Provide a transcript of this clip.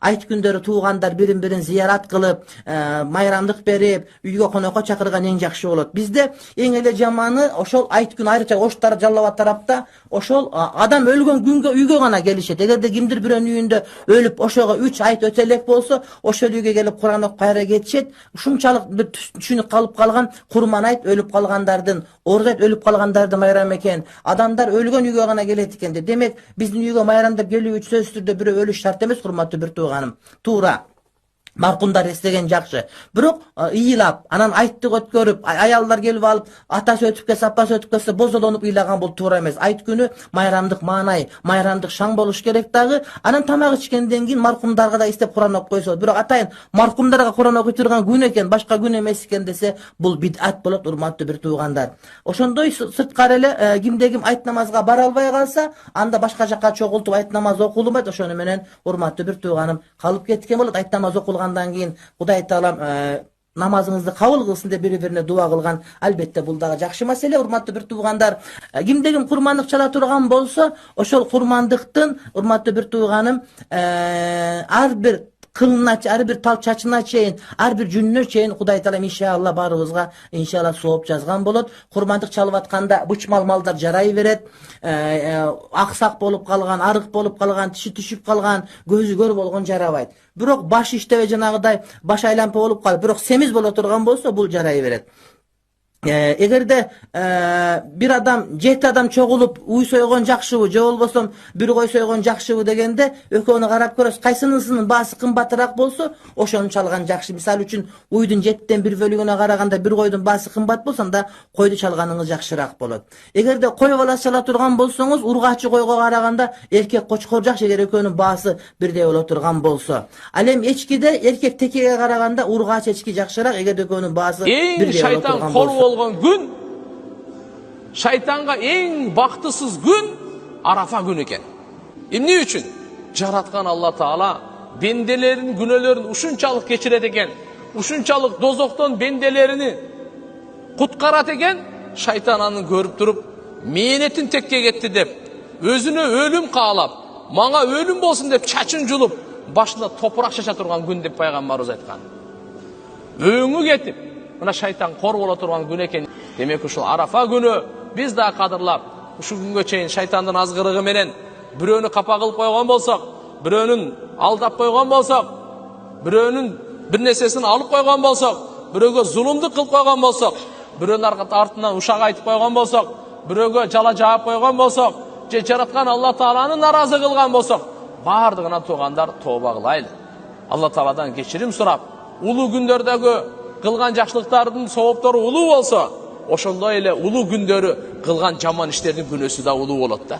Ayt күндөрү туугандар бирин-бирин зыярат кылып, майрамдык берип, үйгө конокко чакырган эң жакшы болот. Бизде эң эле жаманы ошол айт күн айрыкча Оштар Жалал Абад тарапта ошол адам өлгөн күнгө үйгө гана келишет. Эгерде кимдир бирөөнүн үйүндө өлүп, ошого 3 айт өтө элек болсо, ошол үйгө келип Куран окуп кайра кетишет. Ушунчалык бир түшүнүк калып калган Курман айт өлүп калгандардын, Орус айт өлүп калгандардын майрамы экен. Адамдар өлгөн үйгө гана келет экен. Демек, биздин үйгө майрамдап келүү үчүн сөзсүз түрдө бирөө өлүш шарт эмес, урматтуу бир тууганым. Туура. Маркумдар эстеген жакшы. Бирок ыйлап, анан айтты өткөрүп, аялдар келип алып, атасы өтүп келсе, апасы өтүп келсе, бозолонуп ыйлаган бул туура эмес. Айт күнү майрамдык маанай, майрамдык шаң болуш керек дагы. Анан тамак ичкенден кийин маркумдарга да истеп Куран окуп койсо, бирок атайын маркумдарга Куран окуй турган күн экен, башка күн эмес экен десе, бул бидат болот, урматтуу бир туугандар. Ошондой сырткары эле кимде ким айт намазга бара албай калса, анда башка жакка чогултуп айт намаз окулбайт. Ошону менен урматтуу бир тууганым калып кеткен болот. Айт намаз окулган кийин Кудай Таалам намазыңызды кабыл кылсын деп бири-бирине дуа кылган. Албетте бул дагы жакшы маселе. Урматтуу бир туугандар, кимде ким курмандык чала турган болсо, ошол курмандыктын урматтуу бир тууганым ар бир кылына, ар бир тал чачына чейин, ар бир жүнүнө чейин Кудай Таалам иншалла барыбызга иншалла сооп жазган болот. Курмандык чалып атканда бычмал малдар жарай берет. Аксак болуп калган, арык болуп калган, тиши түшүп калган, көзү көр болгон жарабайт. Бирок баш иштебей жанагыдай баш айланпа болуп калып, бирок семиз боло турган болсо, бул жарай берет. Эгерде бир адам 7 адам чогулуп уй сойгон жакшыбы, же болбосо бир кой сойгон жакшыбы дегенде экөөнү карап көрөсүз, кайсынысынын баасы кымбатыраак болсо, ошону чалган жакшы. Мисалы үчүн уйдун 7-тен 1 бөлүгүнө караганда бир койдун баасы кымбат болсо, анда койду чалганыңыз жакшыраак болот. Эгерде кой баласы чала турган болсоңуз, ургачы койго караганда эркек кочкор жакшы, эгер экөөнүн баасы бирдей боло турган болсо. Ал эми эчкиде эркек текеге караганда ургач эчки жакшыраак, эгерде экөөнүн баасы бирдей боло турган болсо. Gün şeytanга en baktısız gün Arafa günü eken. Ne üçün? Jaratkan Allah Taala bendelerin günelerini uşunçalık geçiret eken, uşunçalık dozokton bendelerini kutkarat eken, şeytan anın görüp durup meynetin tekke getti dep, özüne ölüm kağlap, manga ölüm bolsun dep çaçın julup, başında toprak şaşa turgan gün dep Peygamberimiz aytkan. Öňü getip mına şeytan kor bola turgan gün eken. Demek uşul Arafa günü biz daha kadırlap, uşu günge çeyin şeytandın azgırığı menen biröөнү kapa kılıp koygan bolsak, biröөнүn aldap koygan bolsak, biröөнүn bir nesesini alıp koygan bolsak, biröөгө zulumduk kılıp koygan bolsak, biröөнүn артынан uşak aytıp koygan bolsak, biröөгө jala jaap koygan bolsak, je jaratkan Allah Taalаны narazı kılgan bolsak, bardığına tuğandar toba kılaylı. Allah Taala'dan geçirim surap, ulu gündördögü kılgan jakşılıktardын soopтору улуу болсо, ошондой эле улуу күндөрү кылган жаман иштердин күнөөсү да улуу болот да.